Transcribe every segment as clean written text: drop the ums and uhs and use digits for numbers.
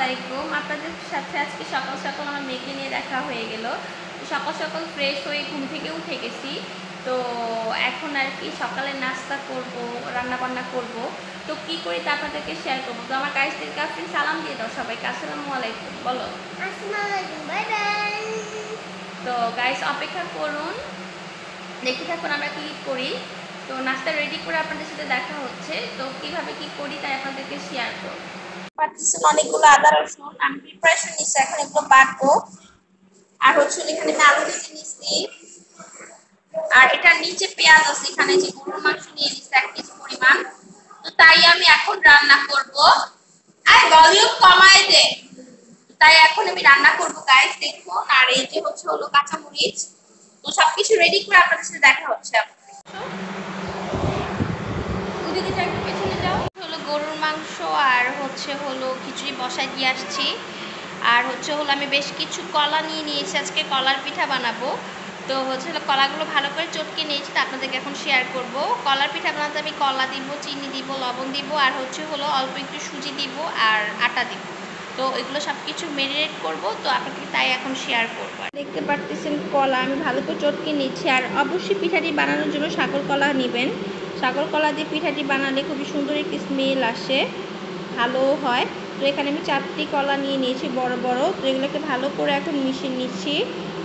আলাইকুম। আপনাদের সাথে আজকে সকাল সকাল আমার মেয়েকে নিয়ে দেখা হয়ে গেল। সকাল সকাল ফ্রেশ হয়ে ঘুম থেকে উঠে গেছি। তো এখন আর কি সকালে নাস্তা করব, রান্নাবান্না করব। তো কী করি তা আপনাদেরকে শেয়ার করবো। তো আমার গাইসদেরকে আপনি সালাম দিয়ে দাও সবাইকে। আসসালামু আলাইকুম বলো। আসসালামু আলাইকুম, বাই বাই। তো গাইস অপেক্ষা করুন, দেখতে থাকুন আমরা কী করি। তো নাস্তা রেডি করে আপনাদের সাথে দেখা হচ্ছে। তো কিভাবে কি করি তাই আপনাদেরকে শেয়ার করব। পাচ্ছেন অনেকগুলো আদা রসুন, আমি প্রিপারেশন নিচ্ছি, এখন এগুলো বাটবো। আর হচ্ছে এখানে আমি আলু কেটে নিচ্ছি, আর এটার নিচে পেঁয়াজ আছে, এখানে যে গরুর মাংস নিয়ে নিচ্ছি 1 কেজি পরিমাণ। তো তাই আমি এখন রান্না করব। আর ভলিউম কমায় দে। তাই এখন আমি রান্না করব গাইস, দেখুন। আর এই যে হলো কাঁচামরিচ। তো সবকিছু রেডি করে আপনাদের সাথে দেখা হচ্ছে। ওদিকে যাও, একটু পেছনে যাও। হলো গরুর মাংস আর হলো খিচুড়ি বসাই দিয়ে আসছি। আর হলো আমি বেশ কিছু কলা নিয়ে নিয়েছি, আজকে কলার পিঠা বানাবো। তো হলো কলাগুলো ভালো করে চটকে নিয়েছি, তো আপনাদেরকে এখন শেয়ার করব। কলার পিঠা বানাতে আমি কলা দিব, চিনি দিব, লবণ দিব, আর হলো অল্প একটু সুজি দিব আর আটা দিব। তো এগুলো সব কিছু মেরিনেট করবো, তো আপনাকে তাই এখন শেয়ার করবো। দেখতে পারতেছেন কলা আমি ভালো করে চটকে নিচ্ছি। আর অবশ্যই পিঠাটি বানানোর জন্য সাগর কলা নেবেন। সাগর কলা দিয়ে পিঠাটি বানালে খুবই সুন্দর একটি স্মেল আসে, ভালো হয়। তো এখানে আমি 4টি কলা নিয়ে নিয়েছি বড় বড়। তো এগুলোকে ভালো করে এখন মিশিয়ে নিচ্ছি।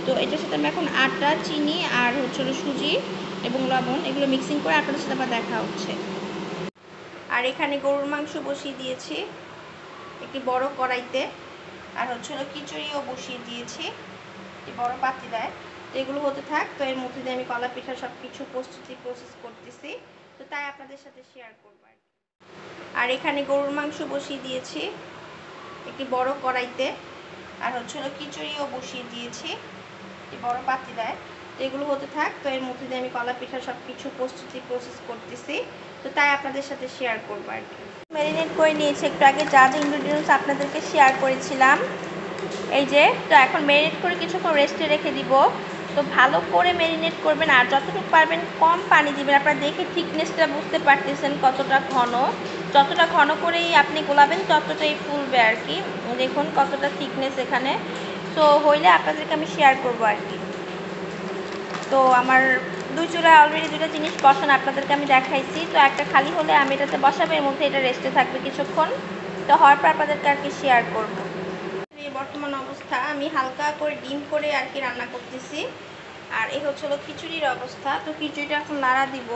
তো এটার সাথে আমি এখন আটা, চিনি আর হলো সুজি এবং লবণ এগুলো মিক্সিং করে আপনাদের সাথে আবার দেখা হচ্ছে। আর এখানে গরুর মাংস বসিয়ে দিয়েছি একটি বড় কড়াইতে। আর হলো খিচুড়িও বসিয়ে দিয়েছি একটি বড় পাতিলায়। তো এগুলো হতে থাক। তো এর মধ্যে দিয়ে আমি কলা পিঠা সব কিছু প্রসেস করতেছি। তো তাই আপনাদের সাথে শেয়ার করব। আর এখানে গরুর মাংস বসিয়ে দিয়েছি একটি বড় কড়াইতে। আর হলো খিচুড়িও বসিয়ে দিয়েছি একটি বড় পাতিলায়। তো এগুলো হতে থাক। তো এর মধ্যে দিয়ে আমি কলা পিঠা সব কিছু প্রসেস করতেছি। তো তাই আপনাদের সাথে শেয়ার করবো আর কি। ম্যারিনেট করে নিয়েছি একটু আগে, যা যা ইনগ্রিডিয়েন্টস আপনাদেরকে শেয়ার করেছিলাম। এই যে, তো এখন ম্যারিনেট করে কিছুক্ষণ রেস্টে রেখে দিব। তো ভালো করে ম্যারিনেট করবেন, আর যতটুকু পারবেন কম পানি দিবেন। আপনারা দেখে থিকনেসটা বুঝতে পারতেছেন কতটা ঘন। যতটা ঘন করেই আপনি গোলাবেন ততটাই ফুলবে আর কি। দেখুন কতটা থিকনেস এখানে। তো হইলে আপনাদেরকে আমি শেয়ার করবো আর কি। তো আমার 2 চুলায় অলরেডি 2টা জিনিস বসানো আপনাদেরকে আমি দেখাইছি। তো একটা খালি হলে আমি এটাতে বসাবো, এর মধ্যে এটা রেস্টে থাকবে কিছুক্ষণ। তো হওয়ার পর আপনাদেরকে আর কি শেয়ার করবো। বর্তমান অবস্থা আমি হালকা করে ডিম করে আর কি রান্না করতেছি। আর এই হলো খিচুড়ির অবস্থা। তো খিচুড়িটা এখন নাড়া দিব।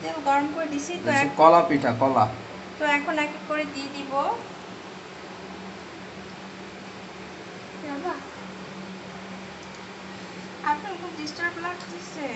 তেল গরম করে দিছি। তো কলা পিঠা কলা, তো এখন এক এক করে দিয়ে দিব। আপনার খুব ডিস্টার্ব লাগতেছে।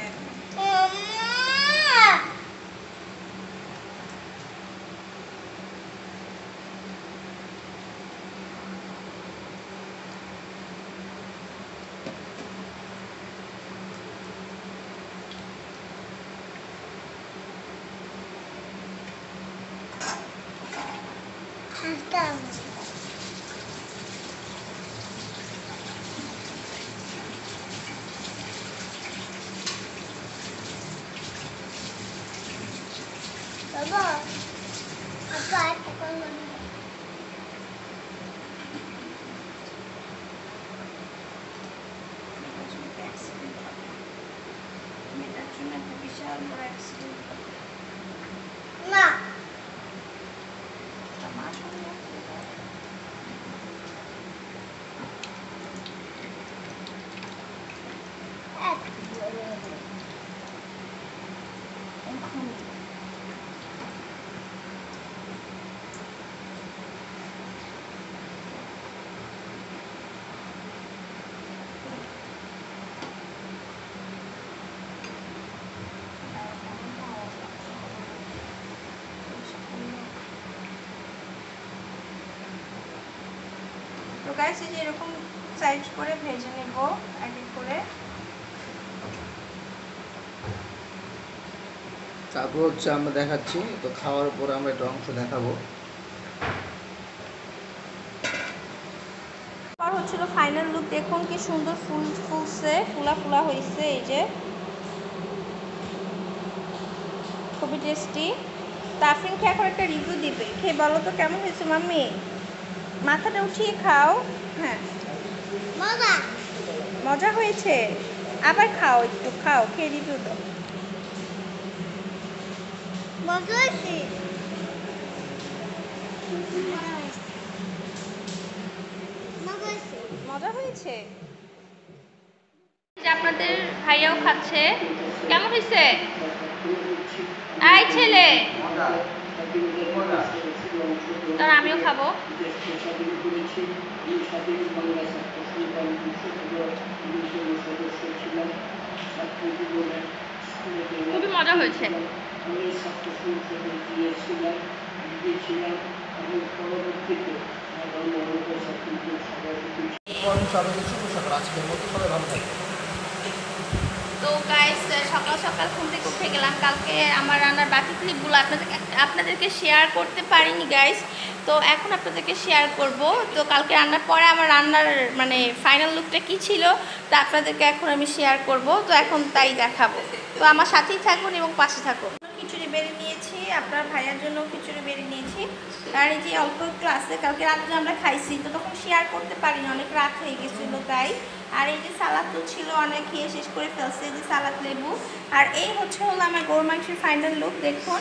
বাবা, আপা একটা করো না। এটার জন্য একটা বিশাল বড় অ্যাক্সিডেন্ট। না, তো গাইস এই যে এরকম সাইজ করে ভেজে নেব এক এক করে। তারপর হচ্ছে আমরা দেখাচ্ছি, তো খাওয়ার পরে আমরা একটা অংশ দেখাবো। হচ্ছিল ফাইনাল লুক, দেখুন কি সুন্দর ফুলছে, ফুলা ফুলা হয়েছে। এই যে খুবই টেস্টি। তাফরিন খেয়ে এখন একটা রিভিউ দিবে, খেয়ে বলো তো কেমন হয়েছে মাম্মি। মাথাটা উঠিয়ে খাও। হ্যাঁ, মজা মজা হয়েছে। আবার খাও, একটু খাও, খেয়ে রিভিউ দাও। মজা হয়েছে মজা হয়েছে মজা হয়েছে। যে আপনাদের ভাইয়াও খাচ্ছে, কেমন হয়েছে? এই ছেলে, তার আমিও খাবো। খুবই মজা হয়েছে। সবাইকে শুভ সকাল, আজকের মতো সবাই ভালো থাকবে। তো গাইস, সকাল সকাল ঘুম থেকে উঠে গেলাম। কালকে আমার রান্নার বাকি ক্লিপগুলো আপনাদেরকে শেয়ার করতে পারিনি গাইস, তো এখন আপনাদেরকে শেয়ার করব। তো কালকে রান্নার পরে আমার রান্নার মানে ফাইনাল লুকটা কি ছিল তা আপনাদেরকে এখন আমি শেয়ার করব। তো এখন তাই দেখাবো, তো আমার সাথেই থাকুন এবং পাশে থাকুন। খিচুড়ি বেড়ে নিয়েছি, আপনার ভাইয়ার জন্য খিচুড়ি বেড়ে নিয়েছি। আর এই যে অল্প একটু আছে, কালকে রাত্রে আমরা খাইছি, তো তখন শেয়ার করতে পারিনি, অনেক রাত হয়ে গেছিলো তাই। আর এই যে সালাদ তো ছিল, অনেক খেয়ে শেষ করে ফেলছে, এই যে সালাদ, লেবু। আর এই হলো আমার গরু মাংসের ফাইনাল লুক, দেখুন।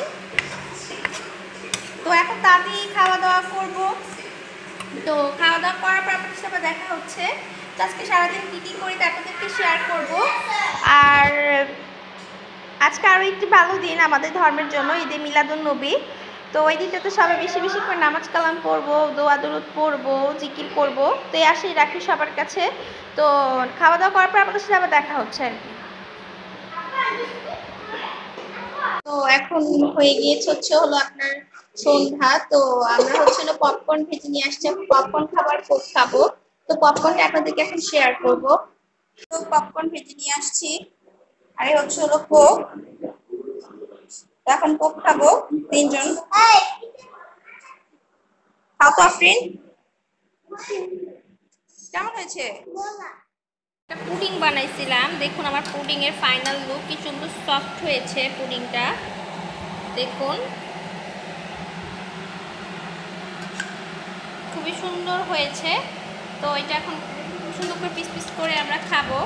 তো এখন তাড়াতাড়ি খাওয়া দাওয়া করব। তো খাওয়া দাওয়া করার পর আপনাদের সাথে দেখা হচ্ছে। তো আজকে সারাদিন কী কী করি তা আপনাদেরকে শেয়ার করব। আর আজকে আরও একটি ভালো দিন আমাদের ধর্মের জন্য, ঈদে মিলাদুন্নবী। তো ওই দিনটাতে সবাই বেশি বেশি করে নামাজ কালাম পড়বো, দোয়া দরুদ পড়বো, জিকির করবো। তো এই আশাই রাখি সবার কাছে। তো খাওয়া দাওয়া করার পর আপনাদের সাথে আবার দেখা হচ্ছে আর কি। তো এখন হয়ে গিয়েছে হলো আপনার সন্ধ্যা। তো আমরা পপকর্ন ভেজে নিয়ে আসছি, পপকর্ন খাবার, কোক খাবো। তো পপকর্নটা আপনাদেরকে এখন শেয়ার করব। তো পপকর্ন ভেজে নিয়ে আসছি, আর এই হলো কোক। এখন কোক খাবো তিনজন। খাও তো আফরিন, কেমন হয়েছে? একটা পুডিং বানাইছিলাম, দেখুন আমার পুডিং এর ফাইনাল লুক, কি সুন্দর সফট হয়েছে পুডিংটা, দেখুন খুবই সুন্দর হয়েছে। তো এটা এখন সুন্দর করে পিস পিস করে আমরা খাবো।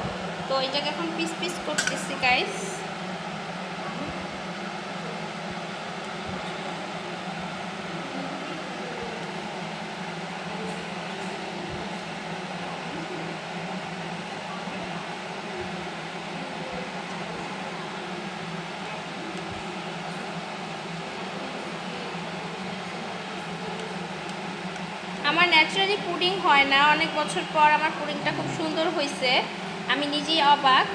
তো এটাকে এখন পিস পিস করতেছি গাইস। আমার ন্যাচারালি পুডিং হয় না, অনেক বছর পর আমার পুডিংটা খুব সুন্দর হয়েছে, আমি নিজেই অবাক।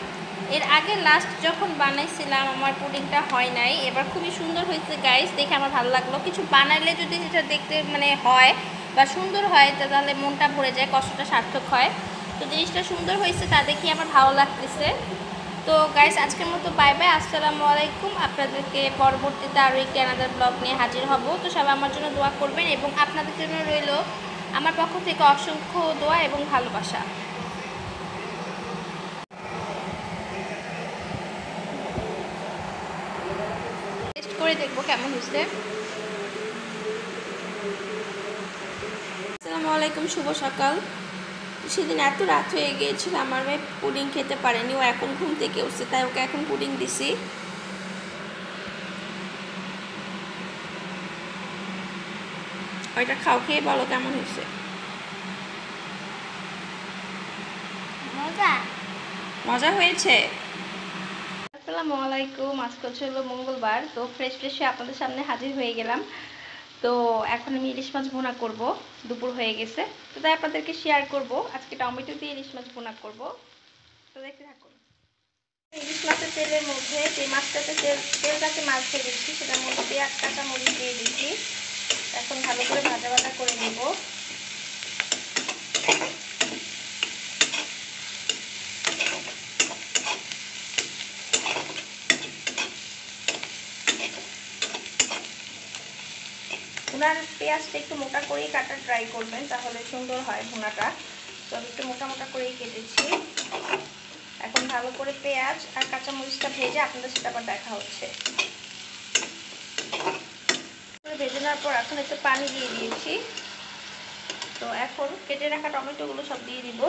এর আগে লাস্ট যখন বানাইছিলাম আমার পুডিংটা হয় নাই, এবার খুবই সুন্দর হয়েছে গাইস, দেখে আমার ভালো লাগলো। কিছু বানাইলে যদি যেটা দেখতে মানে হয় বা সুন্দর হয়, তাহলে মনটা ভরে যায়, কষ্টটা সার্থক হয়। তো জিনিসটা সুন্দর হয়েছে তা দেখি আমার ভালো লাগতেছে। তো গাইস, আজকের মতো বাই বাই, আসসালামু আলাইকুম। আপনাদেরকে পরবর্তীতে আরও একটি আনাদার ব্লগ নিয়ে হাজির হব। তো সবাই আমার জন্য দোয়া করবেন এবং আপনাদের জন্য রইল আমার পক্ষ থেকে অসংখ্য দোয়া এবং ভালোবাসা। টেস্ট করে দেখবো কেমন হয়েছে। আসসালামু আলাইকুম, শুভ সকাল। সেদিন এত রাত হয়ে গিয়েছিল, আমার মেয়ে পুডিং খেতে পারেনি, ও এখন ঘুম থেকে উঠছে, তাই ওকে এখন পুডিং দিছি। ওইটা খাও, খেয়ে বলো কেমন হয়েছে। মজা মজা হয়েছে। আসসালামু আলাইকুম, আজকে হলো মঙ্গলবার। তো ফ্রেশ ফ্রেশ হয়ে আপনাদের সামনে হাজির হয়ে গেলাম। তো এখন আমি ইলিশ মাছ ভুনা করব, দুপুর হয়ে গেছে, তো তাই আপনাদেরকে শেয়ার করব। আজকে টমেটো দিয়ে ইলিশ মাছ ভুনা করব, তো দেখতে থাকুন। ইলিশ মাছের তেলের মধ্যে যে মাছটাতে তেলটাকে মাছ দিয়ে দিচ্ছি, সেটার মধ্যে পেঁয়াজ, কাঁচা মরিচ দিয়ে দিচ্ছি। এখন ভালো করে ভাজা ভাজা করে নেব। ভুনার পেঁয়াজটা একটু মোটা করেই কাটা ট্রাই করবেন, তাহলে সুন্দর হয় ভুনাটা। তো আমি একটু মোটা মোটা করেই কেটেছি। এখন ভালো করে পেঁয়াজ আর কাঁচামরিচটা ভেজে আপনাদের সাথে আবার দেখা হচ্ছে। ভেজে নেওয়ার পর এখন একটু পানি দিয়ে দিয়েছি। তো এখন কেটে রাখা টমেটোগুলো সব দিয়ে দিব।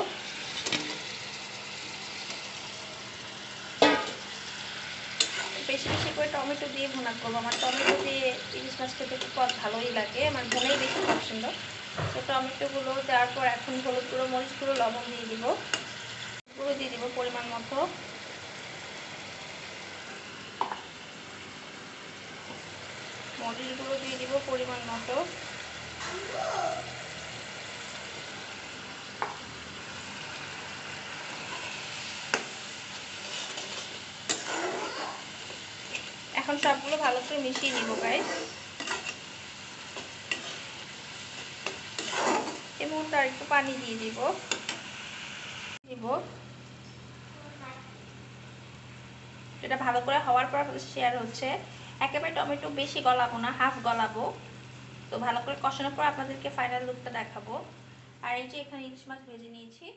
বেশি বেশি করে টমেটো দিয়ে ভুনা করবো। আমার টমেটো দিয়ে ইলিশ মাছ খেতে খুব ভালোই লাগে, আমার ভুনাই বেশি পছন্দ। তো টমেটোগুলো দেওয়ার পর এখন হলুদ গুঁড়ো, মরিচ গুঁড়ো, লবণ দিয়ে দিব। গুঁড়ো দিয়ে দিব পরিমাণ মতো। মরিচ গুঁড়ো দিয়ে দিব পরিমাণ মতো। এখন সবগুলো ভালো করে মিশিয়ে নিব গাইস। এই মুহূর্তে আর একটু পানি দিয়ে দিব। এটা ভালো করে হওয়ার পর শেয়ার হচ্ছে। একেবারে টমেটো বেশি গলাবো না, হাফ গলাবো। তো ভালো করে কষানোর পর আপনাদেরকে ফাইনাল লুকটা দেখাবো। আর এই যে এখানে ইলিশ মাছ ভেজে নিয়েছি,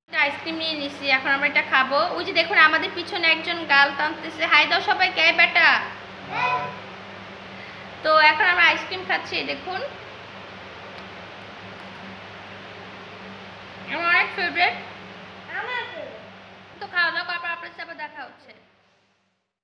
আইসক্রিম নিয়ে নিয়েছি, এখন আমরা এটা খাবো। ওই যে দেখুন আমাদের পিছনে একজন গাল টানতেছে, হাই দাও সবাই, কে বেটা। তো এখন আমরা আইসক্রিম খাচ্ছি, দেখুন আমার অনেক ফেভারিট। তো খাওয়া দাওয়া করার পর আপনার সাথে দেখা হচ্ছে।